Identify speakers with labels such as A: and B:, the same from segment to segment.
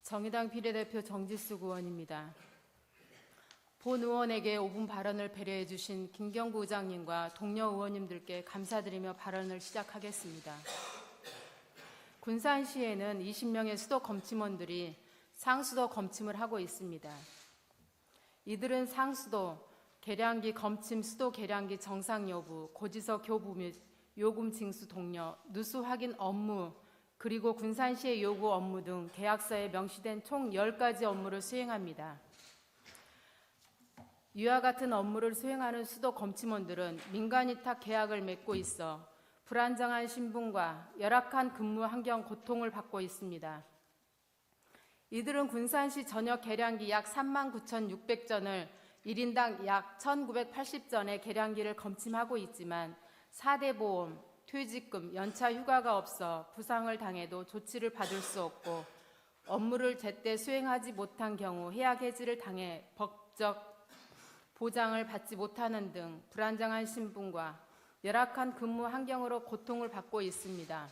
A: 정의당 비례대표 정지숙 의원입니다. 본 의원에게 5분 발언을 배려해 주신 김경구 의장님과 동료 의원님들께 감사드리며 발언을 시작하겠습니다. 군산시에는 20명의 수도 검침원들이 상수도 검침을 하고 있습니다. 이들은 상수도, 계량기 검침 수도 계량기 정상 여부, 고지서 교부 및 요금 징수 독려, 누수 확인 업무, 그리고 군산시의 요구 업무 등 계약서에 명시된 총 10가지 업무를 수행합니다. 이와 같은 업무를 수행하는 수도 검침원들은 민간위탁 계약을 맺고 있어 불안정한 신분과 열악한 근무 환경 고통을 받고 있습니다. 이들은 군산시 전역 계량기 약 39,600전을 1인당 약 1,980전의 계량기를 검침하고 있지만 4대 보험, 퇴직금, 연차 휴가가 없어 부상을 당해도 조치를 받을 수 없고 업무를 제때 수행하지 못한 경우 해약 해지를 당해 법적 보장을 받지 못하는 등 불안정한 신분과 열악한 근무 환경으로 고통을 받고 있습니다.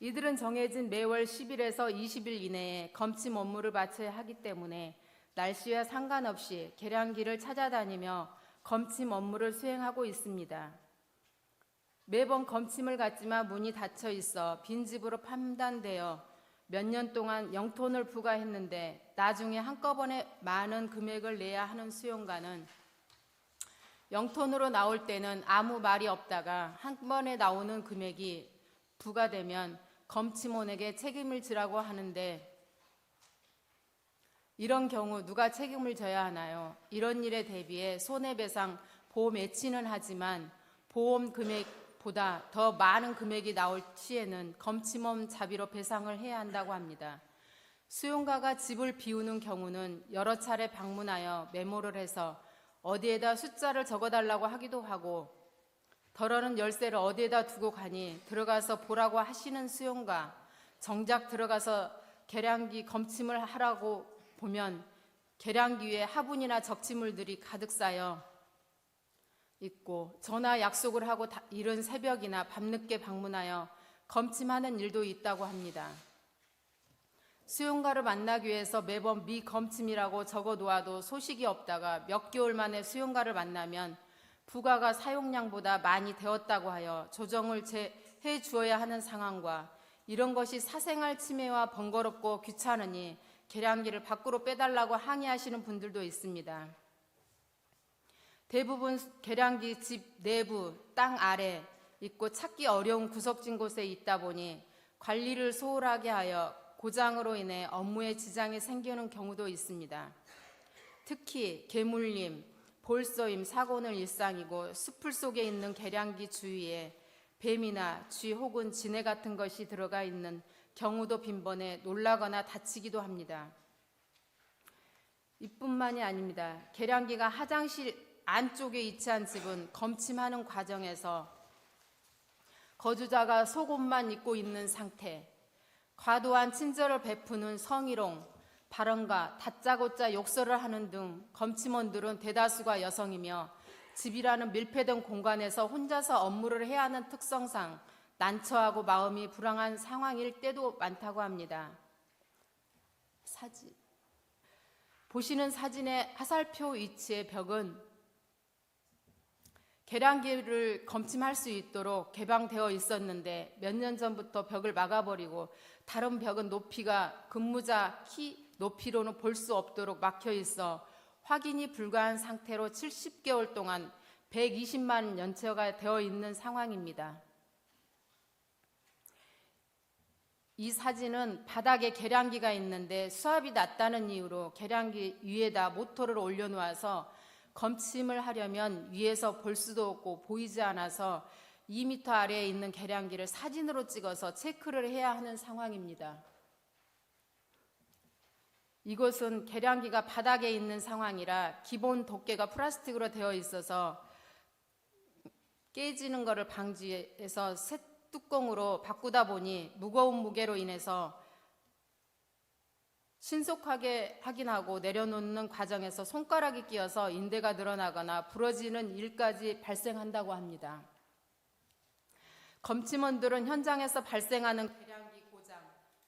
A: 이들은 정해진 매월 10일에서 20일 이내에 검침 업무를 마쳐야 하기 때문에 날씨와 상관없이 계량기를 찾아다니며 검침 업무를 수행하고 있습니다. 매번 검침을 갔지만 문이 닫혀 있어 빈집으로 판단되어 몇 년 동안 영톤을 부과했는데 나중에 한꺼번에 많은 금액을 내야 하는 수용가는 영톤으로 나올 때는 아무 말이 없다가 한 번에 나오는 금액이 부과되면 검침원에게 책임을 지라고 하는데 이런 경우 누가 책임을 져야 하나요? 이런 일에 대비해 손해배상 보험 예치는 하지만 보험 금액보다 더 많은 금액이 나올 시에는 검침원 자비로 배상을 해야 한다고 합니다. 수용가가 집을 비우는 경우는 여러 차례 방문하여 메모를 해서 어디에다 숫자를 적어달라고 하기도 하고 덜어는 열쇠를 어디에다 두고 가니 들어가서 보라고 하시는 수용가, 정작 들어가서 계량기 검침을 하라고 보면 계량기 위에 화분이나 적치물들이 가득 쌓여 있고 전화 약속을 하고 이른 새벽이나 밤늦게 방문하여 검침하는 일도 있다고 합니다. 수용가를 만나기 위해서 매번 미검침이라고 적어놓아도 소식이 없다가 몇 개월 만에 수용가를 만나면 부가가 사용량보다 많이 되었다고 하여 조정을 해 주어야 하는 상황과 이런 것이 사생활 침해와 번거롭고 귀찮으니 계량기를 밖으로 빼달라고 항의하시는 분들도 있습니다. 대부분 계량기 집 내부, 땅 아래 있고 찾기 어려운 구석진 곳에 있다 보니 관리를 소홀하게 하여 고장으로 인해 업무에 지장이 생기는 경우도 있습니다. 특히 개물림, 볼쏘임, 사고는 일상이고 숲을 속에 있는 계량기 주위에 뱀이나 쥐 혹은 지네 같은 것이 들어가 있는 경우도 빈번해 놀라거나 다치기도 합니다. 이뿐만이 아닙니다. 계량기가 화장실 안쪽에 위치한 집은 검침하는 과정에서 거주자가 속옷만 입고 있는 상태, 과도한 친절을 베푸는 성희롱, 발언과 다짜고짜 욕설을 하는 등 검침원들은 대다수가 여성이며 집이라는 밀폐된 공간에서 혼자서 업무를 해야 하는 특성상 난처하고 마음이 불안한 상황일 때도 많다고 합니다. 보시는 사진의 화살표 위치의 벽은 계량기를 검침할 수 있도록 개방되어 있었는데 몇 년 전부터 벽을 막아버리고 다른 벽은 높이가 근무자 키 높이로는 볼 수 없도록 막혀 있어 확인이 불가한 상태로 70개월 동안 120만 연체가 되어 있는 상황입니다. 이 사진은 바닥에 계량기가 있는데 수압이 낮다는 이유로 계량기 위에다 모터를 올려놓아서 검침을 하려면 위에서 볼 수도 없고 보이지 않아서 2m 아래에 있는 계량기를 사진으로 찍어서 체크를 해야 하는 상황입니다. 이것은 계량기가 바닥에 있는 상황이라 기본 덮개가 플라스틱으로 되어 있어서 깨지는 것을 방지해서 새 뚜껑으로 바꾸다 보니 무거운 무게로 인해서 신속하게 확인하고 내려놓는 과정에서 손가락이 끼어서 인대가 늘어나거나 부러지는 일까지 발생한다고 합니다. 검침원들은 현장에서 발생하는 계량기 고장,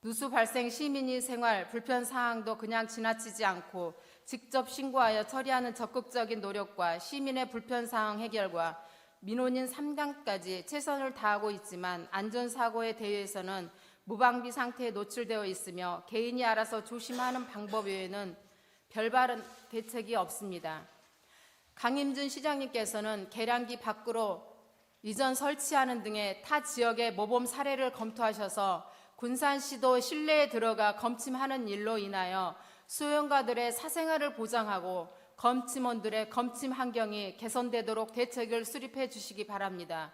A: 누수 발생 시민의 생활 불편 사항도 그냥 지나치지 않고 직접 신고하여 처리하는 적극적인 노력과 시민의 불편 사항 해결과 민원인 3강까지 최선을 다하고 있지만 안전사고에 대해서는 무방비 상태에 노출되어 있으며 개인이 알아서 조심하는 방법 외에는 별다른 대책이 없습니다. 강임준 시장님께서는 계량기 밖으로 이전 설치하는 등의 타 지역의 모범 사례를 검토하셔서 군산시도 실내에 들어가 검침하는 일로 인하여 수용가들의 사생활을 보장하고 검침원들의 검침 환경이 개선되도록 대책을 수립해 주시기 바랍니다.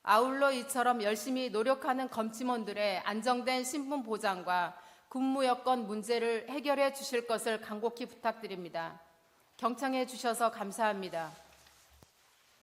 A: 아울러 이처럼 열심히 노력하는 검침원들의 안정된 신분 보장과 근무 여건 문제를 해결해 주실 것을 간곡히 부탁드립니다. 경청해 주셔서 감사합니다.